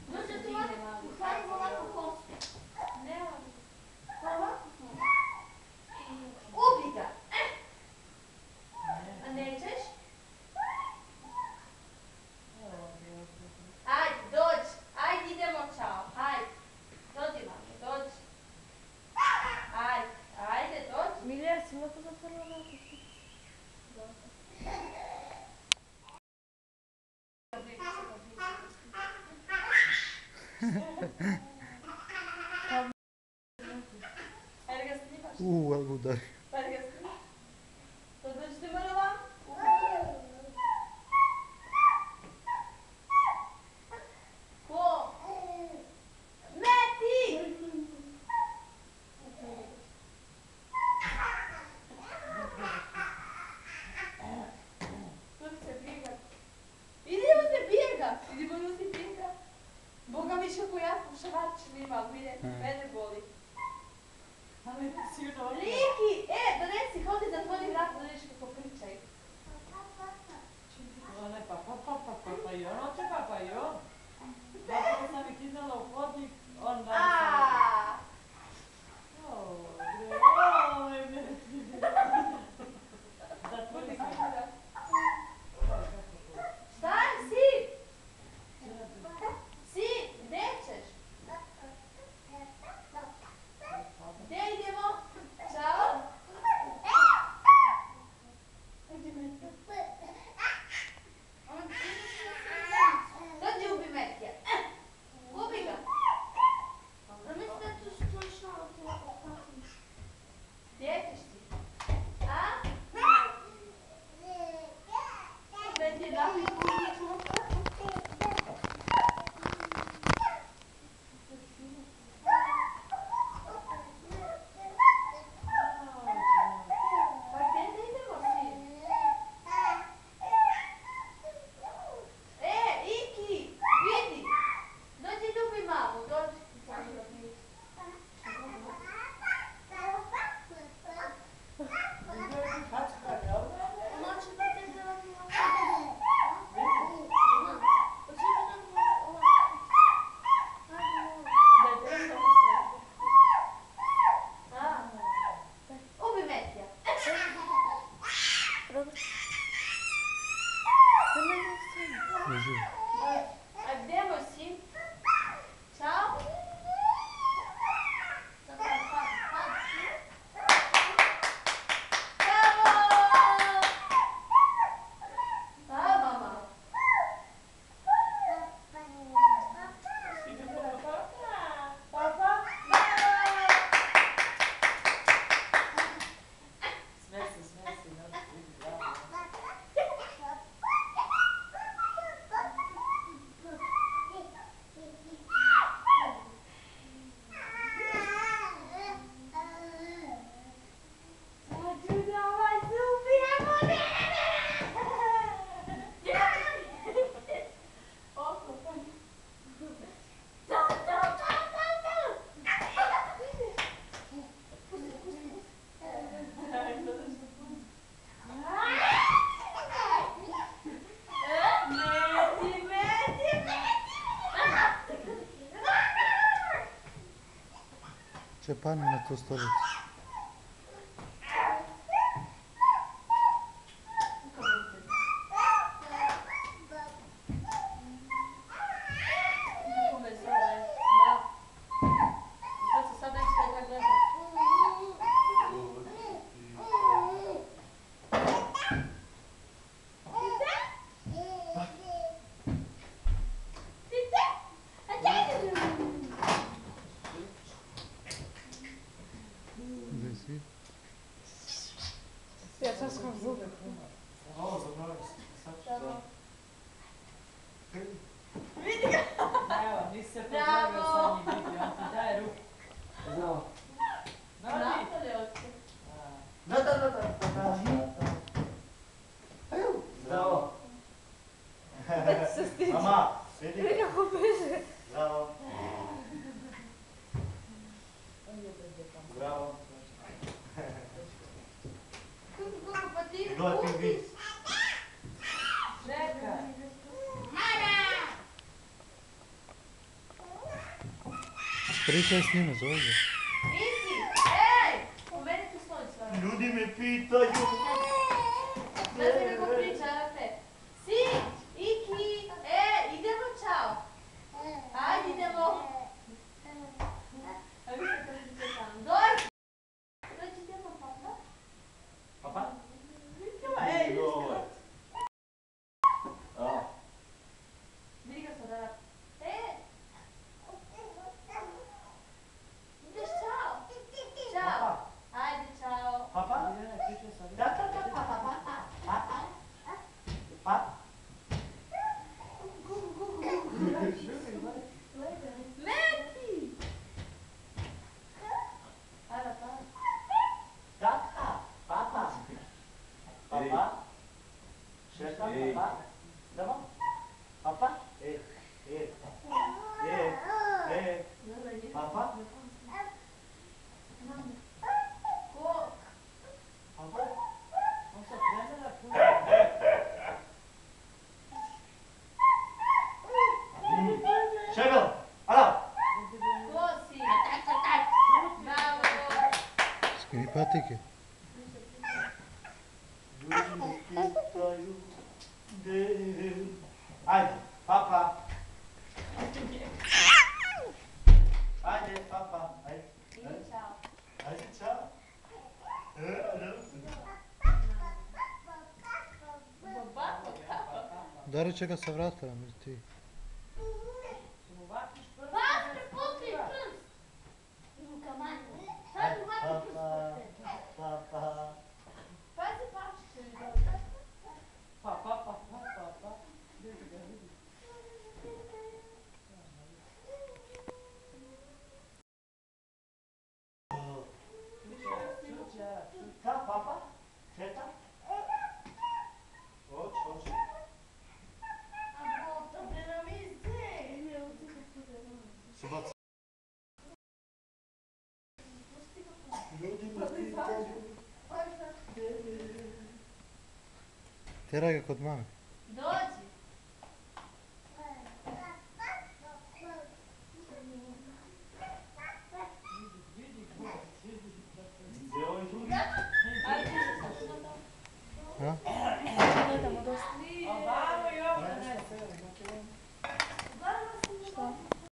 Možete ovako, stavimo ovako kosu. Ne ovako. Ubi ga. A nećeš? Ajde, dođi. Ajde, idemo, čao. Ajde. Dođi, mami, dođi. Ajde, ajde, dođi. Milija, si lepo zatvorila vrata. Ajde ga snimaš. Ali udari. Ajde ga snimaš. To dođite malo vam. Ko? Meti! Tudi se bijega. Idemo se bijega. Idemo ljudi bijega. Boga mi kako ja šavarč nimam, vidje, mene boli. Liki, donesi, hodi za tvoj vrat, da vidiš kako pričaju. Pa i on hoće pa i on. Zato sam ih iznala u hodnik, on da Aaaa! zatvori se. Šta je, sin? Sin, gdje ćeš? Gdje idemo? Čao? Dođi ubi Metija. Ubi ga. Gdje ćeš ti? A? Metija, daj mi kuću. Pa gdje da idemo, sin? Iki, vidi. Dođi ljubi mamu, dođi. Ubi Metija. Leži. A gdje je moj sin? Ćao? Bravo! A, mama? Papa? Bravo! Smesi, bravo. Čepani na to stolicu. Desi. Ja časkam zube. Ovo, zaboravim se. Vidi ga! Evo, nisi se pozdravio sa njim, vidi, on ti daje ruku. Zdravo. Napolje od se. Da. Zdravo. Već se stiđe. Mama, vidi. Vidi kako beže. Zdravo. Zdravo. Kako pa ti Gledaj ti vi. Čekaj. Pričaj s njima, zove ga. Isi, ej! U mene tu stoji stvarno. Ljudi me pitaju. Ne znam kako pričate. Si, Iki, idemo, čao. Ajde, idemo. A vi se kažete tamo. Dođi. Dođi, idemo, papa. Papa? Ej, Joj. vidiš Ja. vidi ga sad rad. Ideš, čao. Čao. Papa? Ajde, čao. Papa? Ljiljana, pričaj sa Da, papa. Papa? Meki! Ajde, pa. Tata, papa. Papa? Šeta, papa? Idemo? Papa? Papa? Ko? Papa? On se trenera puno. Šegel, alo? Ko si? Bravo. Skini patike. Ljudi me pitaju. Gde? Ajde, papa. Ajde, papa. Ajde. I čao. Ajde, čao. Babo, kako? Udari će ga sa vrata, mi ti. Ovakvi šprti. Vaš pokri prst. Ruka manje. Sad uvati prst. Papa. Pazi pačiće mi dobro. Pa. Vidi ga, vidi. Čuća. Ka, papa? Šeta? Hoć. A Bog, to ne nam izde. Subac. Ljudi me pitaju. Tjeraj ga kod mame. Dođi. Gde ovi ljudi? Ajde, što sam. Ha?